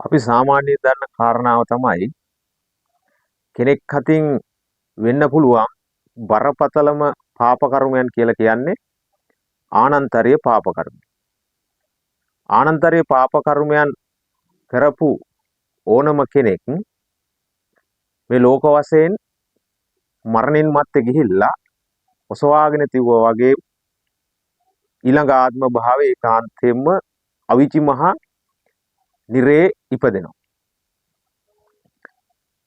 අපි සාමාන්‍යයෙන් දන්න කාරණාව තමයි කෙනෙක් අතින් වෙන්න පුළුවන් බරපතලම පාප කර්මයන් කියලා කියන්නේ ආනන්තරීය පාප කර්ම. ආනන්තරීය පාප කර්මයන් කරපු ඕනම කෙනෙක් මේ ලෝක වශයෙන් මරණින් මත්තේ ගිහිල්ලා ඔසවාගෙන තිබුවා වගේ ඊළඟ ආත්ම භාවයේ ඒකාන්තයෙන්ම අවිචි මහා නිරේ ඉපදෙනවා.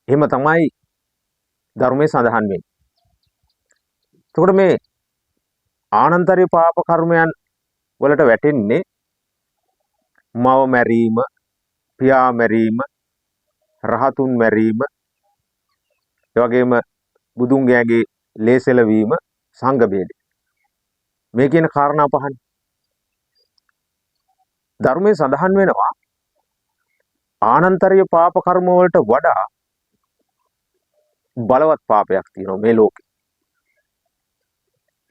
එහෙම තමයි ධර්මයේ සඳහන් වෙන්නේ. එතකොට මේ ආනන්තරීය පාප කර්මයන් වලට වැටෙන්නේ මව මැරීම, පියා මැරීම, රහතුන් මැරීම, ඒ වගේම බුදුන්ගේගේ ලේසෙල වීම, සංඝ බේද. මේ කියන කාරණා පහනේ. ධර්මයේ සඳහන් වෙනවා ආනන්තරීය පාප කර්ම වලට වඩා බලවත් පාපයක් තියෙනවා මේ ලෝකේ.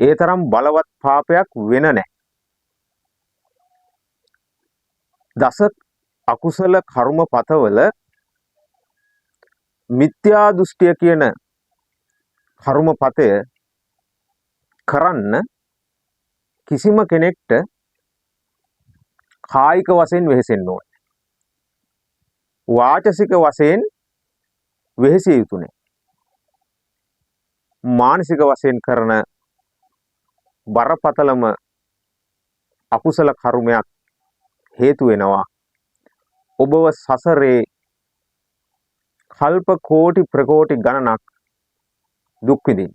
ඒ තරම් බලවත් පාපයක් වෙන නැහැ. දස අකුසල කර්මපතවල මිත්‍යා දෘෂ්ටිය කියන කර්මපතය කරන්න කිසිම කෙනෙක්ට කායික වශයෙන් වෙහෙසෙන්න ඕනේ. වාචසික වශයෙන් වෙහෙසිය යුතු නැහැ. මානසික වශයෙන් කරන බරපතලම අකුසල කර්මයක් හේතු වෙනවා ඔබව සසරේ කල්ප කෝටි ප්‍රකෝටි ගණනක් දුක් විඳින්න.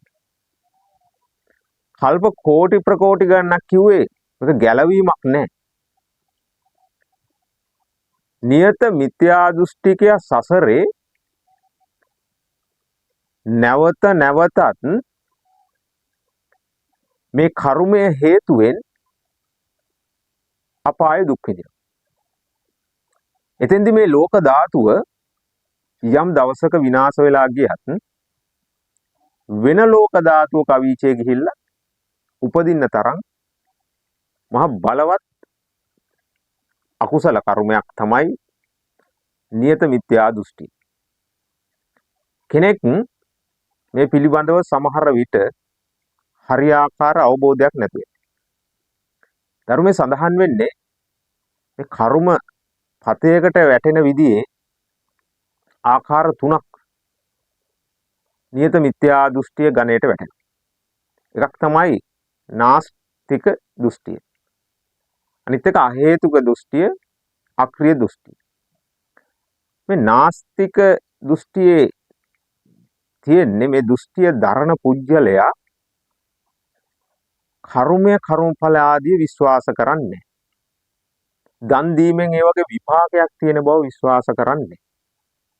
කල්ප කෝටි ප්‍රකෝටි ගණනක් කිව්වේ ඒක ගැලවීමක් නැහැ. නියත මිත්‍යා දෘෂ්ටිකය සසරේ නැවත නැවතත් මේ කර්මය හේතුවෙන් අපාය දුක් විඳිනවා. එතෙන්දි මේ ලෝක ධාතුව යම් දවසක විනාශ වෙලා ගියත් වෙන ලෝක ධාතුවක අවීචයේ ගිහිල්ලා උපදින්න තරම් මහ බලවත් අකුසල කර්මයක් තමයි නියත මිත්‍යා දෘෂ්ටි. කෙනෙක් මේ පිළිබඳව සමහර විට හරියාකාර අවබෝධයක් නැතුව. ධර්මයේ සඳහන් වෙන්නේ මේ කර්ම පතයකට වැටෙන විදිහේ ආකාර තුනක් නියත මිත්‍යා දෘෂ්ටිය ගණයට වැටෙනවා. එකක් තමයි නාස්තික දෘෂ්ටිය. අනිත් එක අහේතුක දෘෂ්ටිය, අක්‍රීය දෘෂ්ටිය. මේ නාස්තික දෘෂ්ටියේ තියෙන්නේ මේ දෘෂ්ටිය දරන පුජ්‍යලයා කර්මය කර්මඵල ආදී විශ්වාස කරන්නේ. දන් දීමෙන් ඒ වගේ විපාකයක් තියෙන බව විශ්වාස කරන්නේ.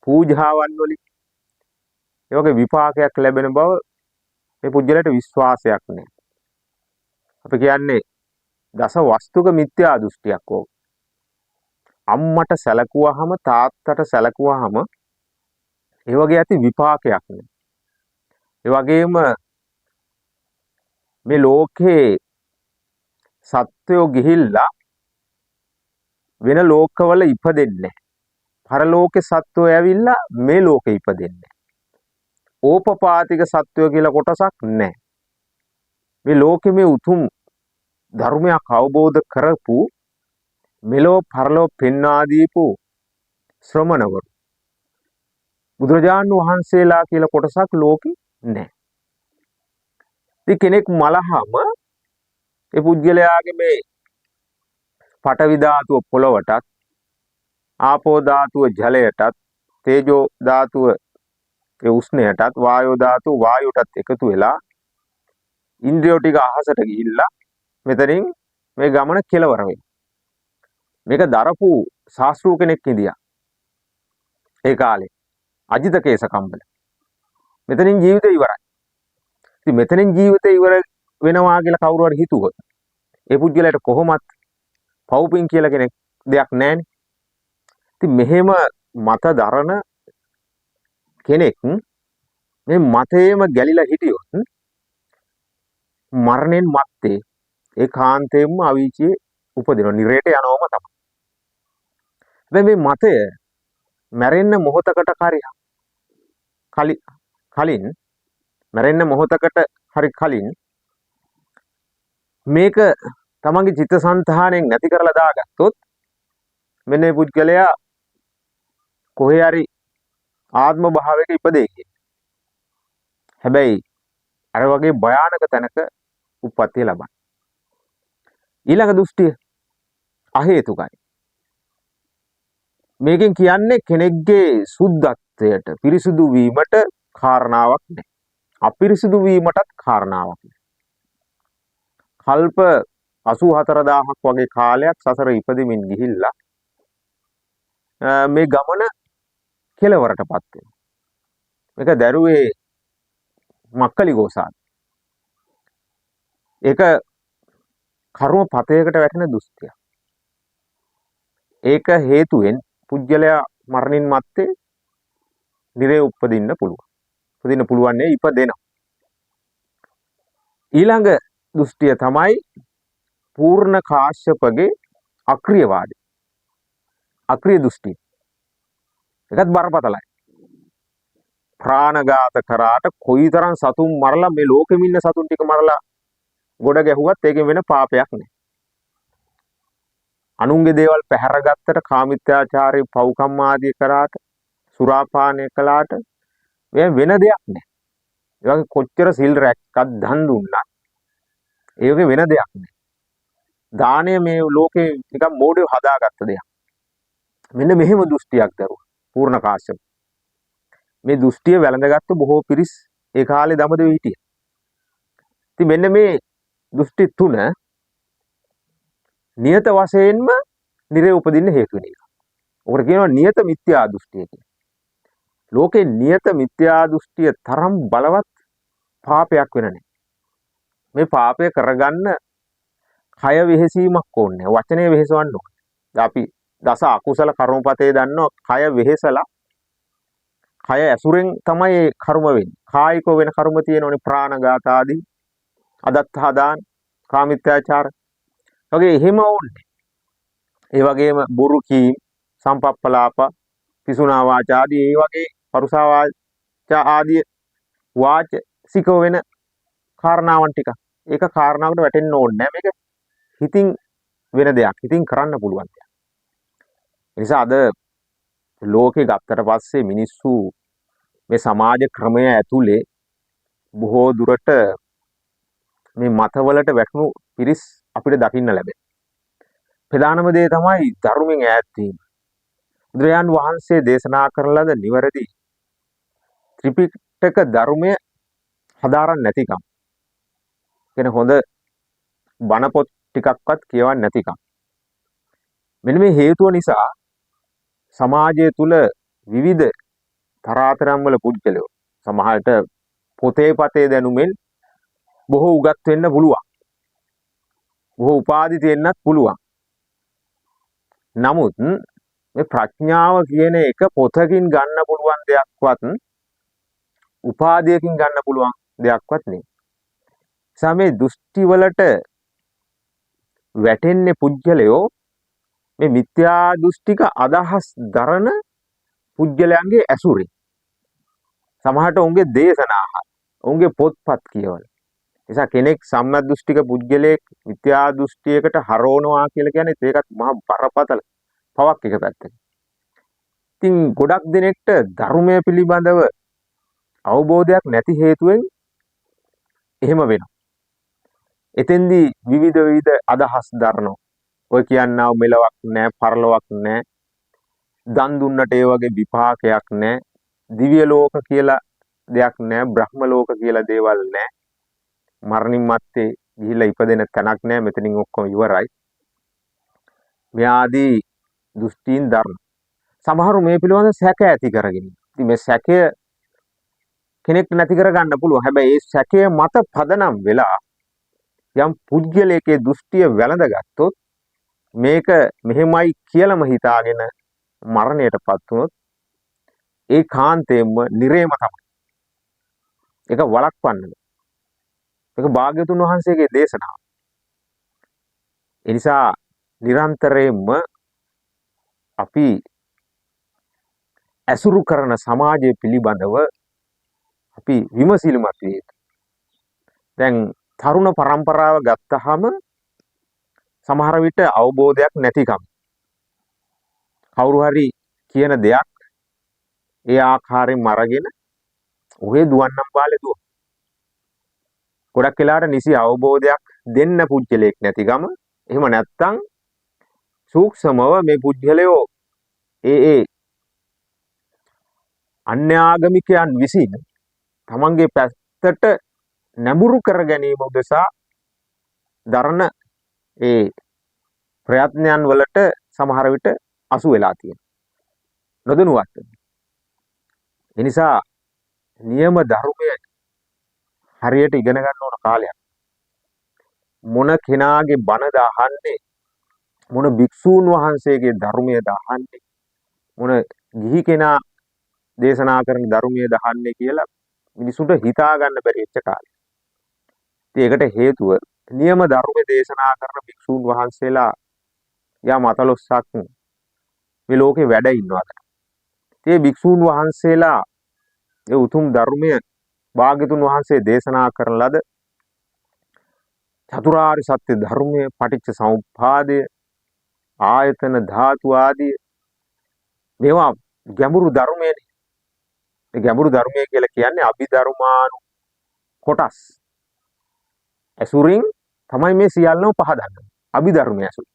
පූජාවන් වලින් ඒ වගේ විපාකයක් ලැබෙන බව මේ පුජ්‍යලයට විශ්වාසයක් නැහැ. අපි කියන්නේ දස වස්තුක මිත්‍යා දෘෂ්ටියක් ඕක. අම්මට සැලකුවාම තාත්තට සැලකුවාම ඒ වගේ ඇති විපාකයක් නෑ. ඒ වගේම මේ ලෝකේ සත්වයෝ ගිහිල්ලා වෙන ලෝකවල ඉපදෙන්නේ නැහැ. පරලෝකේ සත්වෝ ඇවිල්ලා මේ ලෝකේ ඉපදෙන්නේ නැහැ. ඕපපාතික සත්වයෝ කියලා කොටසක් නැහැ. මේ ලෝකෙ මේ උතුම් ධර්මයක් අවබෝධ කරපු මෙලෝ පරලෝ පෙන්වා දීපු ශ්‍රමණවරු බුදුරජාණන් වහන්සේලා කියලා කොටසක් ලෝකෙ නැහැ. ඉතින් කෙනෙක් මලහම ඒ පුජ්‍යලයාගේ මේ පඨවි ධාතුව පොළවටත්, ආපෝ ධාතුව ජලයටත්, තේජෝ ධාතුව ඒ උෂ්ණයටත්, වායෝ ධාතුව වායුවටත් එකතු වෙලා ඉන්ද්‍රියෝ ටික අහසට ගිහිල්ලා මෙතනින් මේ ගමන කෙලවර වෙනවා. මේක දරපු ශාස්ත්‍රූ කෙනෙක් ඉදියා. ඒ කාලේ අජිත කේසකම්බල. මෙතනින් ජීවිතේ ඉවරයි. ඉතින් මෙතනින් ජීවිතේ ඉවර වෙනවා කියලා කවුරු හරි හිතුවොත් ඒ පුජ්‍යලයට කොහොමත් පව්පින් කියලා කෙනෙක් දෙයක් නැහැනේ. ඉතින් මෙහෙම මත දරන කෙනෙක් මේ මතේම ගැලිලා හිටියොත් මරණයෙන් මත්තේ ඒකාන්තයෙන්ම අවීචියේ උපදිනවා. නිරේට යනවම තමයි. හැබැයි මේ මතය මැරෙන්න මොහොතකට කලින් මැරෙන්න මොහොතකට හරි කලින් මේක තමන්ගේ චිත්තසංතානයෙන් නැති කරලා දාගත්තොත් මෙන්න මේ පුද්ගලයා කොහේ හරි ආත්ම භාවයක ඉපදෙයි කියන. හැබැයි අර වගේ භයානක තැනක උප්පත්තිය ලබන. ඊළඟ දෘෂ්ටිය අහේතුකයි. මේකෙන් කියන්නේ කෙනෙක්ගේ සුද්ධත්වයට පිරිසුදු වීමට කාරණාවක් නැහැ. අපිරිසුදු වීමටත් කාරණාවක් නැහැ. කල්ප 84000ක් වගේ කාලයක් සසර ඉපදෙමින් ගිහිල්ලා මේ ගමන කෙලවරටපත් වෙනවා. මේක දරුවේ මක්කලි ගෝසාද. ඒක කර්ම පතයකට වැටෙන දුස්තිය. ඒක හේතුවෙන් පුජ්‍යලයා මරණින් මත්තේ නිරේ උපදින්න පුළුවන්. උපදින්න පුළුවන් නේ ඉපදෙනවා. ඊළඟ දෘෂ්ටිය තමයි පූර්ණ කාශ්‍යපගේ අක්‍රියවාදී. අක්‍රිය දෘෂ්ටිය. ඒකත් බරපතලයි. ප්‍රාණඝාත කරාට කොයිතරම් සතුන් මරලා මේ ලෝකෙම ඉන්න සතුන් ටික මරලා ගොඩ ගැහුවත් ඒකෙන් වෙන පාපයක් නැහැ. අනුන්ගේ දේවල් පැහැරගත්තට කාමිත්‍යාචාරය පව්කම් ආදී කරාට සුරාපානය කළාට වෙන දෙයක් නැහැ. ඒ වගේ කොච්චර සිල් රැක්කත් දන් දුන්නත් ඒකේ වෙන දෙයක් නැහැ. දානය මේ ලෝකේ නිකන් මෝඩයෝ හදාගත්ත දෙයක්. මෙන්න මෙහෙම දෘෂ්ටියක් දරුවා පූර්ණ කාශ්‍යප. මේ දෘෂ්ටිය වැළඳගත්තු බොහෝ පිරිස් ඒ කාලේ දඹදිව හිටියා. ඉතින් මෙන්න මේ දෘෂ්ටි තුන නියත වශයෙන්ම නිරේ උපදින්න හේතු වෙන එක. ඔකට කියනවා නියත මිත්‍යා දෘෂ්ටිය කියලා. ලෝකේ නියත මිත්‍යා දෘෂ්ටිය තරම් බලවත් පාපයක් වෙන නැහැ. මේ පාපය කරගන්න කය වෙහෙසීමක් ඕනේ. වචනේ වෙහෙසවන්න ඕනේ. අපි දස අකුසල කර්මපතේ දන්නවා කය වෙහෙසලා කය ඇසුරෙන් තමයි කර්ම වෙන්නේ. කායික වෙන කර්ම තියෙනෝනේ ප්‍රාණඝාත ආදී අදත්තාදාන කාමිත්‍යාචාර වගේ එහෙම ඕනේ. ඒ වගේම බොරු කීම් සම්පප්පලාප පිසුනා වාචා ආදී ඒ වගේ පරුසා වාචා ආදී වාචසික වෙන කාරණාවන් ටික. ඒක කාරණාවකට වැටෙන්න ඕනේ නැහැ. මේක හිතින් වෙන දෙයක්. හිතින් කරන්න පුළුවන් දෙයක්. ඒ නිසා අද ලෝකේ ගත්තට පස්සේ මිනිස්සු මේ සමාජ ක්‍රමය ඇතුලේ බොහෝ දුරට මේ මතවලට වැටුණු පිරිස් අපිට දකින්න ලැබෙනවා. ප්‍රධානම දේ තමයි ධර්මයෙන් ඈත් වීම. බුදුරජාන් වහන්සේ දේශනා කරන ලද නිවැරදි ත්‍රිපිටක ධර්මය හදාරන්න නැතිකම. කියන හොඳ බණ පොත් ටිකක්වත් කියවන්න නැතිකම. මෙන්න මේ හේතුව නිසා සමාජය තුල විවිධ තරාතරම් වල පුද්ගලයෝ සමහරට පොතේ පතේ දැනුමෙන් බොහෝ උගත් වෙන්න පුළුවන්. බොහෝ උපාධි තියෙන්නත් පුළුවන්. නමුත් මේ ප්‍රඥාව කියන එක පොතකින් ගන්න පුළුවන් දෙයක්වත් උපාධියකින් ගන්න පුළුවන් දෙයක්වත් නෙවෙයි. සමේ දෘෂ්ටි වලට වැටෙන්නේ පුජ්‍යලයෝ මේ මිත්‍යා දෘෂ්ටික අදහස් දරන පුජ්‍යලයන්ගේ ඇසුරේ. සමහරට උන්ගේ දේශනා උන්ගේ පොත්පත් කියවල. නිසා කෙනෙක් සම්මත දෘෂ්ටික පුජ්‍යලයක් මිත්‍යා දෘෂ්ටියකට හරවනවා කියලා කියන්නේ ඒකත් මහා බරපතල පවක් එක පැත්තකින්. ඉතින් ගොඩක් දෙනෙක්ට ධර්මය පිළිබඳව අවබෝධයක් නැති හේතුවෙන් එහෙම වෙනවා. එතෙන්දී විවිධ අදහස් දරනවා. ඔය කියන්නා මෙලවක් නැහැ, පරලොවක් නැහැ. දන් දුන්නට ඒ වගේ විපාකයක් නැහැ. දිව්‍ය ලෝක කියලා දෙයක් නැහැ, බ්‍රහ්ම ලෝක කියලා දේවල් නැහැ. මරණින් මත්තේ ගිහිල්ලා ඉපදෙන තැනක් නැහැ. මෙතනින් ඔක්කොම ඉවරයි. මේ ආදී දෘෂ්ටීන් දරන. සමහරු මේ පිළිබඳ සැක ඇති කරගෙන. ඉතින් මේ සැකය කෙනෙක් නැති කර ගන්න පුළුවන්. හැබැයි ඒ සැකය මත පදනම් වෙලා යම් පුද්ගලයේ දෘෂ්ටිය වැළඳගත්තොත් මේක මෙහෙමයි කියලාම හිතාගෙන මරණයටපත් වුණොත් ඒ කාන්තේම නිරේම තමයි. ඒක වළක්වන්න. ඒක භාග්‍යතුන් වහන්සේගේ දේශනාව. ඒ නිසා නිරන්තරයෙන්ම අපි ඇසුරු කරන සමාජය පිළිබඳව අපි විමසිලිමත් විය යුතුයි. දැන් තරුණ පරම්පරාව ගත්තහම සමහර විට අවබෝධයක් නැතිකම. කවුරු හරි කියන දෙයක් ඒ ආකාරයෙන් අරගෙන ඔහේ දුවන්නම් බාලේ දුව. ගොඩක් වෙලාවට නිසි අවබෝධයක් දෙන්න පුජ්‍යලයක් නැතිකම. එහෙම නැත්තම් සූක්ෂමව මේ පුජ්‍යලයෝ ඒ අන්‍යාගමිකයන් විසින් තමන්ගේ පැත්තට නැඹුරු කර ගැනීම උදෙසා දරන ඒ ප්‍රයත්නයන් වලට සමහර විට අසු වෙලා තියෙනවා. නොදැනුවත්. ඒ නිසා නියම ධර්මය හරියට ඉගෙන ගන්න ඕන කාලයක්. මොන කෙනාගේ බණද අහන්නේ, මොන භික්ෂූන් වහන්සේගේ ධර්මයේද අහන්නේ, මොන ගිහි කෙනා දේශනා කරන ධර්මයේද අහන්නේ කියලා මිනිසුන්ට හිතා ගන්න බැරි වෙච්ච කාලේ. ඉතින් ඒකට හේතුව නියම ධර්ම දේශනා කරන භික්ෂූන් වහන්සේලා යම් අතලොස්සක් මේ ලෝකේ වැඩ ඉන්නවා. ඒ භික්ෂූන් වහන්සේලා ඒ උතුම් ධර්මය භාග්‍යතුන් වහන්සේ දේශනා කරන ලද චතුරාර්ය සත්‍ය ධර්මයේ පටිච්ච සමුප්පාදය ආයතන ධාතු ආදී මේවා ගැඹුරු ධර්මයනේ. ඒ ගැඹුරු ධර්මය කියලා කියන්නේ අභිධර්මානු කොටස්. ඇසුරින් තමයි මේ සියල්ලම පහදන්නේ. අභිධර්මය ඇසුර.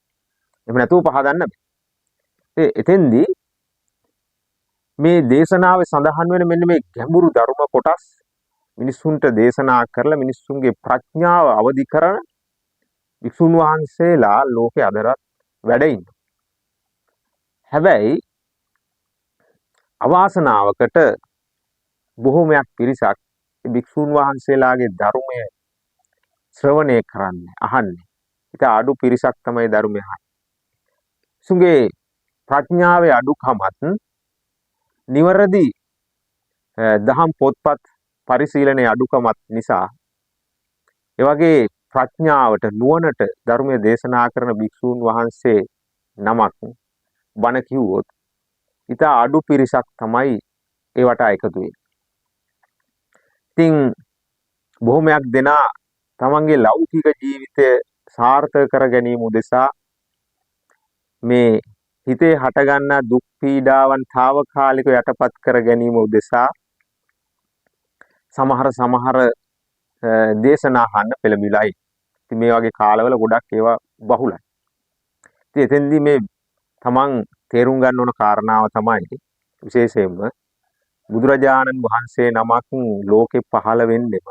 එහෙම නැතුව පහදන්න බෑ. එතෙන්දී මේ දේශනාවේ සඳහන් වෙන මෙන්න මේ ගැඹුරු ධර්ම කොටස් මිනිසුන්ට දේශනා කරලා මිනිසුන්ගේ ප්‍රඥාව අවදි කරන විසුණු වහන්සේලා ලෝකේ අදරත් වැඩ ඉන්නවා. හැබැයි අවාසනාවකට බොහෝමයක් පිරිසක් භික්ෂුන් වහන්සේලාගේ ධර්මය ශ්‍රවණය කරන්නේ අහන්නේ. ඒක අඩු පිරිසක් තමයි ධර්මය අහන්නේ. සුගේ ප්‍රඥාවේ අඩුකමත් නිවැරදි දහම් පොත්පත් පරිශීලනයේ අඩුකමත් නිසා ඒ වගේ ප්‍රඥාවට නුවණට ධර්මයේ දේශනා කරන භික්ෂූන් වහන්සේ නමක් බණ කිව්වොත් ඊට අඩු පිරිසක් තමයි ඒවට එකතු වෙන්නේ. ඉතින් බොහොමයක් දෙනා තමන්ගේ ලෞකික ජීවිතය සාර්ථක කර ගැනීම උදෙසා මේ හිතේ හටගන්නා දුක් පීඩාවන් తాවකාලිකව යටපත් කර ගැනීම උදෙසා සමහර දේශනා අහන්න පෙළඹිලායි. ඉතින් මේ වගේ කාලවල ගොඩක් ඒවා බහුලයි. ඉතින් එතෙන්දී මේ තමන් තේරුම් ගන්න ඕන කාරණාව තමයි විශේෂයෙන්ම බුදුරජාණන් වහන්සේ නමක් ලෝකෙ පහළ වෙන්නෙම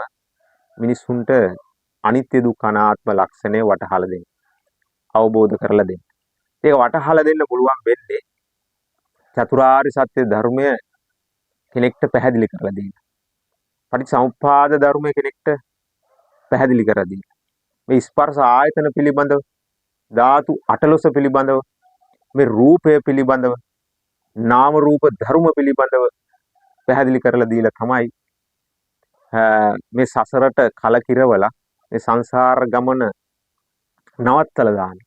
මිනිස්සුන්ට අනිත්‍ය දුක්ඛ අනාත්ම ලක්ෂණය වටහලා දෙන්න. අවබෝධ කරලා දෙන්න. ඒක වටහලා දෙන්න පුළුවන් වෙන්නේ චතුරාර්ය සත්‍ය ධර්මය කෙනෙක්ට පැහැදිලි කරලා දෙන්න. පටිච්චසමුප්පාද ධර්මය කෙනෙක්ට පැහැදිලි කරලා දෙන්න. මේ ස්පර්ශ ආයතන පිළිබඳව, ධාතු අටලොස පිළිබඳව, මේ රූපය පිළිබඳව, නාම රූප ධර්ම පිළිබඳව පැහැදිලි කරලා දීලා තමයි මේ සසරට කලකිරවලා මේ සංසාර ගමන නවත්තලා දාන්නේ.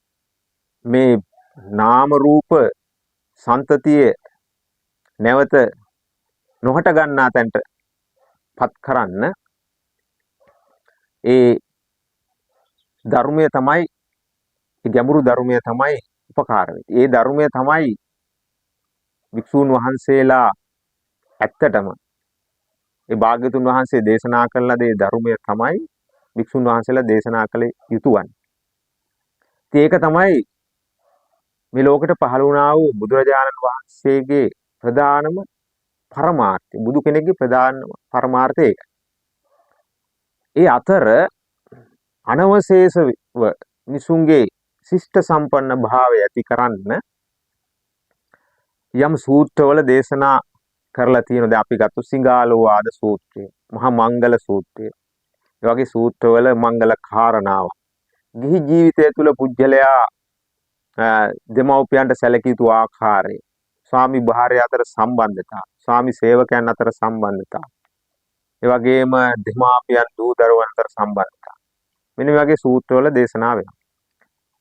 මේ නාම රූප සන්තතිය නැවත නොහට ගන්නා තැනට පත් කරන්න ඒ ධර්මය තමයි, ඒ ගැඹුරු ධර්මය තමයි උපකාර වෙන්නේ. ඒ ධර්මය තමයි වික්ෂුන් වහන්සේලා ඇත්තටම ඒ භාග්‍යතුන් වහන්සේ දේශනා කළ දේ ධර්මය තමයි වික්ෂුන් වහන්සේලා දේශනා කළ යුතු වන්නේ. ඒක තමයි මේ ලෝකෙට පහළ වුණා වූ බුදුරජාණන් වහන්සේගේ ප්‍රධානම පරමාර්ථය. බුදු කෙනෙක්ගේ ප්‍රධාන පරමාර්ථය ඒකයි. ඒ අතර අනවශේෂව මිනිසුන්ගේ ශිෂ්ට සම්පන්න භාවය ඇති කරන්න යම් සූත්‍රවල දේශනා කරලා තියෙනවා. දැන් අපි ගත්ත සිංහාලෝවාද සූත්‍රය, මහා මංගල සූත්‍රය. ඒ වගේ සූත්‍රවල මංගල කාරණාව. ගිහි ජීවිතය තුළ පුජ්‍යලයා දෙමව්පියන්ට සැලකිය යුතු ආකාරය, ස්වාමි භාර්ය අතර සම්බන්ධතා, ස්වාමි සේවකයන් අතර සම්බන්ධතා, ඒ වගේම දෙමාපියන් දූ දරුවන් අතර සම්බන්ධතා. මෙන්න මේ වගේ සූත්‍රවල දේශනා වෙනවා.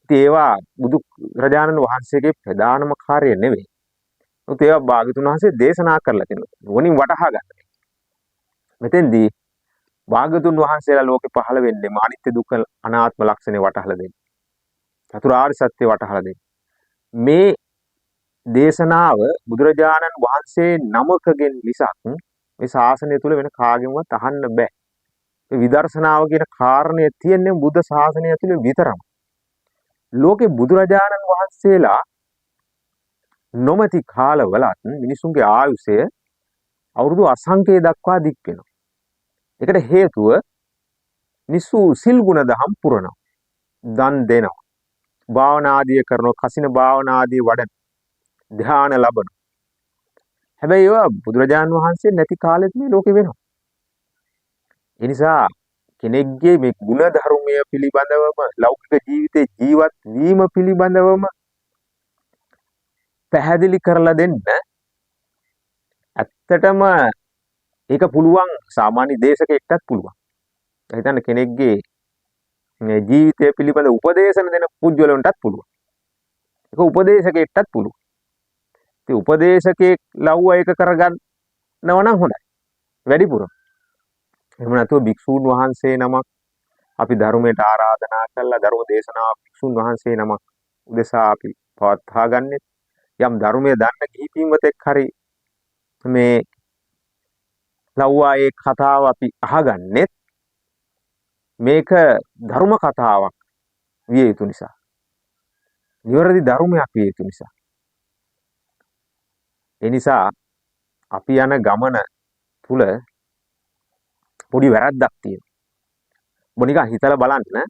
ඉතින් ඒවා බුදු රජාණන් වහන්සේගේ ප්‍රධානම කාර්යය නෙවෙයි. උත් ඒවා භාග්‍යතුන් වහන්සේ දේශනා කරලා තියෙනවා. නුවණින් වටහා ගන්න. මෙතෙන්දී භාග්‍යතුන් වහන්සේලා ලෝකේ පහළ වෙන්නේ අනිත්‍ය දුක්ඛ අනාත්ම ලක්ෂණේ වටහලා දෙන්නේ. චතුරාර්ය සත්‍ය වටහලා දෙන්නේ. මේ දේශනාව බුදුරජාණන් වහන්සේ නමකගෙන් මිසක් මේ ශාසනය තුල වෙන කාගෙන්වත් අහන්න බෑ. මේ විදර්ශනාව කියන කාරණය තියෙන්නේ බුද්ධ ශාසනය ඇතුලේ විතරයි. ලෝකේ බුදුරජාණන් වහන්සේලා නොමැති කාලවලත් මිනිසුන්ගේ ආයුෂය අවුරුදු අසංඛ්‍යය දක්වා දික් වෙනවා. ඒකට හේතුව මිනිස්සු සිල් ගුණ දහම් පුරනවා. දන් දෙනවා. භාවනා ආදී කරනවා. කසින භාවනා ආදී වඩන. ධ්‍යාන ලබන. හැබැයි ඒවා බුදුරජාණන් වහන්සේ නැති කාලෙත් මේ ලෝකේ වෙනවා. ඒ නිසා කෙනෙක්ගේ මේ ගුණ ධර්මය පිළිබඳවම ලෞකික ජීවිතේ ජීවත් වීම පිළිබඳවම පැහැදිලි කරලා දෙන්න ඇත්තටම ඒක පුළුවන් සාමාන්‍ය දේශකයෙක්ටත් පුළුවන්. ඒ හිතන්න කෙනෙක්ගේ මේ ජීවිතය පිළිබඳ උපදේශන දෙන පුජ්‍යලොන්ටත් පුළුවන්. ඒක උපදේශකයෙක්ටත් පුළුවන්. ඉතින් උපදේශකයෙක් ලව්ව ඒක කරගන්නව නම් හොඳයි. වැඩිපුර. එහෙම නැතුව භික්ෂූන් වහන්සේ නමක් අපි ධර්මයට ආරාධනා කළා ධර්ම දේශනාව භික්ෂූන් වහන්සේ නමක් උදෙසා අපි පවත්වා ගන්නෙ. යම් ධර්මයේ දන්න කිහි පින්වතෙක් හරි මේ ලව්වා ඒ කතාව අපි අහගන්නෙත් මේක ධර්ම කතාවක් විය යුතු නිසා. නිවැරදි ධර්මයක් විය යුතු නිසා. ඒ නිසා අපි යන ගමන තුල පොඩි වැරද්දක් තියෙනවා. ඔබ නිකන් හිතලා බලන්න.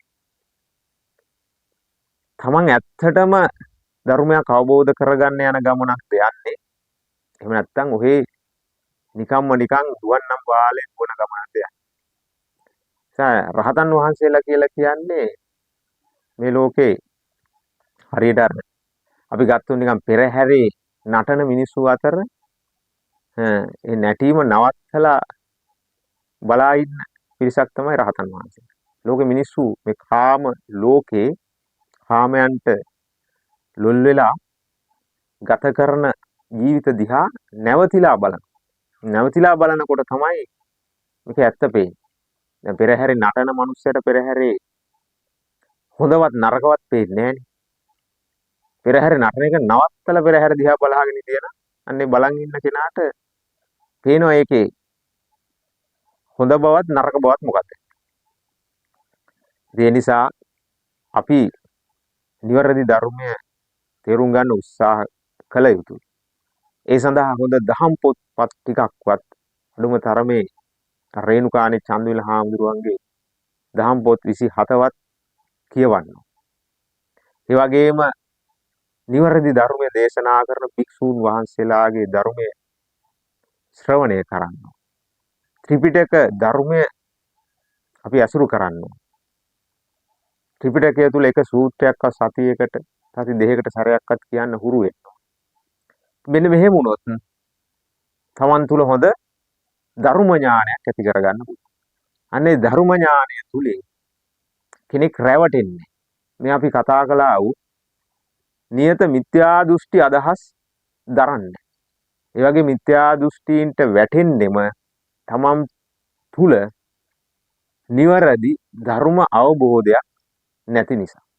තමන් ඇත්තටම ධර්මයක් අවබෝධ කරගන්න යන ගමනක් යන්නේ. එහෙම නැත්නම් ඔහේ නිකන් දුවන්නම් වාලේ දුවන ගමනක් යන්නේ. රහතන් වහන්සේලා කියලා කියන්නේ මේ ලෝකේ හරියට අපි ගත්තොත් නිකන් පෙරහැරේ නටන මිනිස්සු අතර ඒ නැටීම නවත්තලා බලා ඉන්න පිරිසක් තමයි රහතන් වහන්සේලා. ලෝකේ මිනිස්සු මේ කාම ලෝකේ කාමයන්ට ලොල් වෙලා ගත කරන ජීවිත දිහා නැවතිලා බලන. නැවතිලා බලනකොට තමයි මේක ඇත්ත පේන්නේ. දැන් පෙරහැරේ නටන මිනිස්සුන්ට පෙරහැරේ හොඳවත් නරකවත් පේන්නේ නැහනේ. පෙරහැරේ නටන එක නවත්තලා පෙරහැර දිහා බලාගෙන ඉඳියන අන්නේ බලන් ඉන්න කෙනාට පේනවා ඒකේ හොඳ බවත් නරක බවත් මොකක්ද. ඒ නිසා අපි නිවැරදි ධර්මය තේරුම් ගන්න උත්සාහ කළ යුතුයි. ඒ සඳහා හොඳ දහම් පොත්පත් ටිකක්වත් අඩුම තරමේ රේණුකාණේ චන්දවිල හාමුදුරුවන්ගේ දහම් පොත් 27වත් කියවන්න. ඒ වගේම නිවැරදි ධර්මය දේශනා කරන භික්ෂූන් වහන්සේලාගේ ධර්මය ශ්‍රවණය කරන්න. ත්‍රිපිටක ධර්මය අපි අසුරු කරන්න. ත්‍රිපිටකය තුල එක සූත්‍රයක්වත් සතියකට සති දෙකකට සැරයක්වත් කියන්න හුරු වෙන්න. මෙන්න මෙහෙම වුණොත් තමන් තුල හොඳ ධර්ම ඥානයක් ඇති කරගන්න පුළුවන්. අනේ ධර්ම ඥානය තුලින් කෙනෙක් රැවටෙන්නේ. මේ අපි කතා කළා වූ නියත මිත්‍යා දෘෂ්ටි අදහස් දරන්නේ. ඒ වගේ මිත්‍යා දෘෂ්ටීන්ට වැටෙන්නෙම තමන් තුල නිවැරදි ධර්ම අවබෝධයක් නැති නිසා.